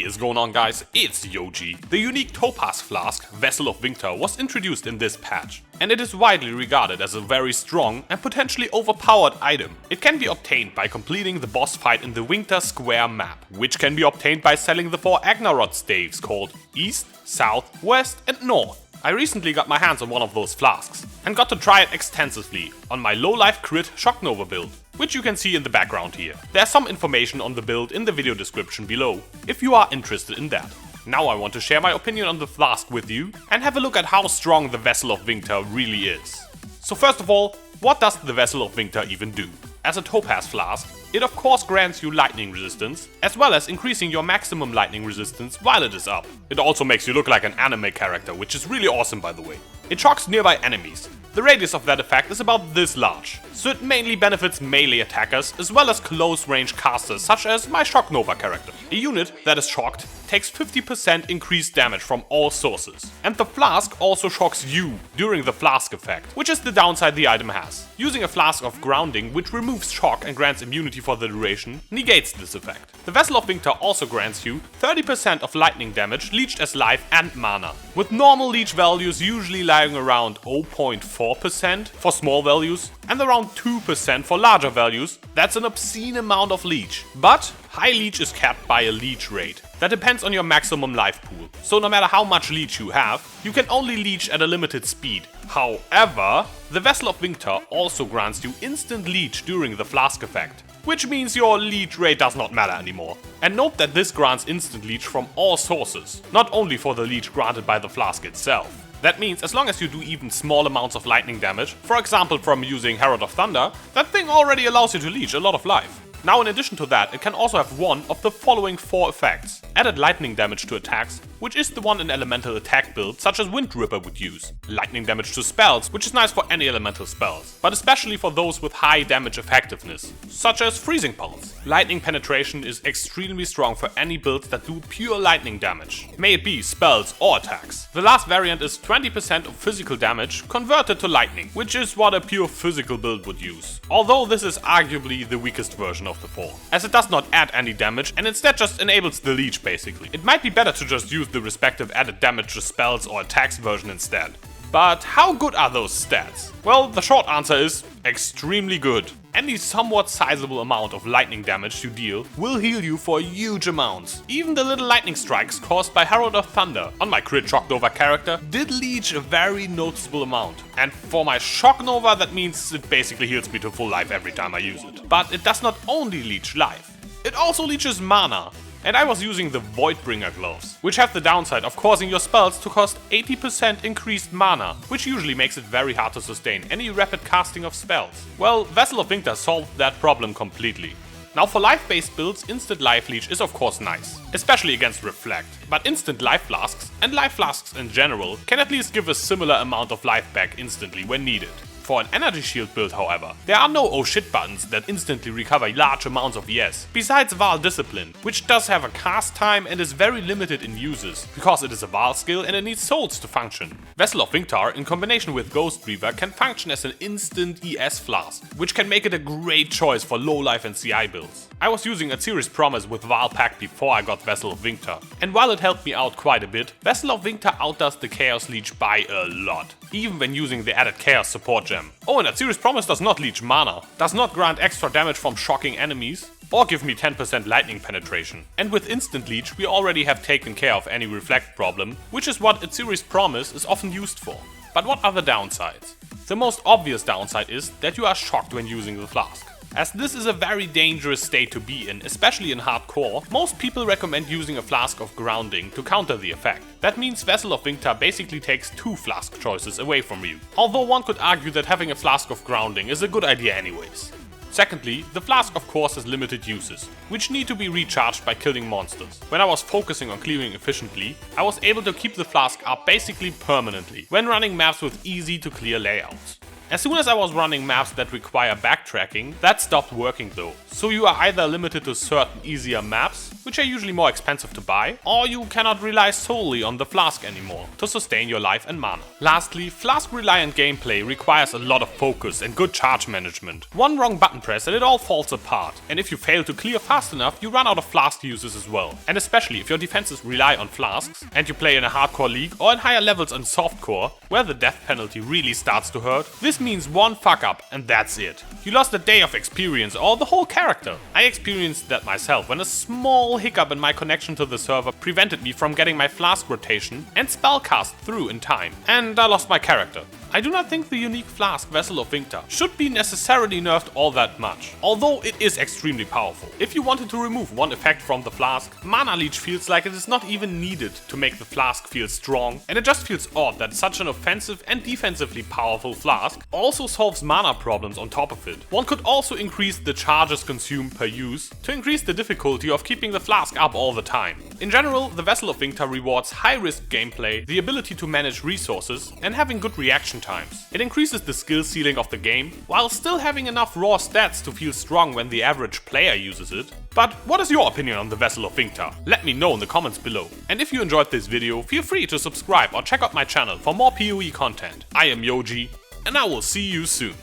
is going on, guys? It's Yoji. The unique topaz flask, Vessel of Vinktar, was introduced in this patch, and it is widely regarded as a very strong and potentially overpowered item. It can be obtained by completing the boss fight in the Vinktar Square map, which can be obtained by selling the 4 Agnarod staves called East, South, West and North. I recently got my hands on one of those flasks, and got to try it extensively on my low life crit Shock Nova build, which you can see in the background here. There's some information on the build in the video description below, if you are interested in that. Now I want to share my opinion on the flask with you, and have a look at how strong the Vessel of Vinktar really is. So first of all, what does the Vessel of Vinktar even do? As a topaz flask, it of course grants you lightning resistance, as well as increasing your maximum lightning resistance while it is up. It also makes you look like an anime character, which is really awesome by the way. It shocks nearby enemies. The radius of that effect is about this large, so it mainly benefits melee attackers as well as close range casters such as my Shock Nova character. A unit that is shocked takes 50% increased damage from all sources. And the flask also shocks you during the flask effect, which is the downside the item has. Using a flask of grounding, which removes shock and grants immunity for the duration, negates this effect. The Vessel of Vinktar also grants you 30% of lightning damage leeched as life and mana, with normal leech values usually lying around 0.4% for small values and around 2% for larger values. That's an obscene amount of leech. But high leech is capped by a leech rate that depends on your maximum life pool, so no matter how much leech you have, you can only leech at a limited speed. However, the Vessel of Vinktar also grants you instant leech during the flask effect, which means your leech rate does not matter anymore. And note that this grants instant leech from all sources, not only for the leech granted by the flask itself. That means as long as you do even small amounts of lightning damage, for example from using Herald of Thunder, that thing already allows you to leech a lot of life. Now in addition to that, it can also have one of the following 4 effects. Added lightning damage to attacks, which is the one an elemental attack build such as Wind Ripper would use. Lightning damage to spells, which is nice for any elemental spells, but especially for those with high damage effectiveness, such as Freezing Pulse. Lightning penetration is extremely strong for any builds that do pure lightning damage, may it be spells or attacks. The last variant is 20% of physical damage converted to lightning, which is what a pure physical build would use. Although this is arguably the weakest version of the 4, as it does not add any damage and instead just enables the leech basically. It might be better to just use the respective added damage to spells or attacks version instead. But how good are those stats? Well, the short answer is extremely good. Any somewhat sizable amount of lightning damage you deal will heal you for huge amounts. Even the little lightning strikes caused by Herald of Thunder on my crit Shock Nova character did leech a very noticeable amount. And for my Shock Nova, that means it basically heals me to full life every time I use it. But it does not only leech life, it also leeches mana. And I was using the Voidbringer gloves, which have the downside of causing your spells to cost 80% increased mana, which usually makes it very hard to sustain any rapid casting of spells. Well, Vessel of Vinktar solved that problem completely. Now for life-based builds, instant life leech is of course nice, especially against Reflect, but instant life flasks, and life flasks in general, can at least give a similar amount of life back instantly when needed. For an energy shield build, however, there are no oh shit buttons that instantly recover large amounts of ES, besides VAAL Discipline, which does have a cast time and is very limited in uses, because it is a VAAL skill and it needs souls to function. Vessel of Vinktar, in combination with Ghost Reaver, can function as an instant ES flask, which can make it a great choice for low life and CI builds. I was using a Series Promise with VAAL PACT before I got Vessel of Vinktar, and while it helped me out quite a bit, Vessel of Vinktar outdoes the Chaos Leech by a lot, even when using the added Chaos support gem. Oh, and that Series Promise does not leech mana, does not grant extra damage from shocking enemies, or give me 10% lightning penetration. And with instant leech we already have taken care of any reflect problem, which is what a Series Promise is often used for. But what are the downsides? The most obvious downside is that you are shocked when using the flask. As this is a very dangerous state to be in, especially in hardcore, most people recommend using a flask of grounding to counter the effect. That means Vessel of Vinktar basically takes 2 flask choices away from you. Although one could argue that having a flask of grounding is a good idea anyways. Secondly, the flask of course has limited uses, which need to be recharged by killing monsters. When I was focusing on clearing efficiently, I was able to keep the flask up basically permanently when running maps with easy to clear layouts. As soon as I was running maps that require backtracking, that stopped working though. So you are either limited to certain easier maps, which are usually more expensive to buy, or you cannot rely solely on the flask anymore to sustain your life and mana. Lastly, flask-reliant gameplay requires a lot of focus and good charge management. One wrong button press and it all falls apart, and if you fail to clear fast enough, you run out of flask uses as well. And especially if your defenses rely on flasks, and you play in a hardcore league or in higher levels on softcore, where the death penalty really starts to hurt, this means one fuck up and that's it. You lost a day of experience or the whole character. I experienced that myself when a small hiccup in my connection to the server prevented me from getting my flask rotation and spellcast through in time, and I lost my character. I do not think the Unique Flask Vessel of Vinktar should be necessarily nerfed all that much, although it is extremely powerful. If you wanted to remove one effect from the flask, Mana Leech feels like it is not even needed to make the flask feel strong, and it just feels odd that such an offensive and defensively powerful flask also solves mana problems on top of it. One could also increase the charges consumed per use to increase the difficulty of keeping the flask up all the time. In general, the Vessel of Vinktar rewards high-risk gameplay, the ability to manage resources, and having good reaction times. It increases the skill ceiling of the game, while still having enough raw stats to feel strong when the average player uses it. But what is your opinion on the Vessel of Vinktar? Let me know in the comments below. And if you enjoyed this video, feel free to subscribe or check out my channel for more PoE content. I am Yoji, and I will see you soon.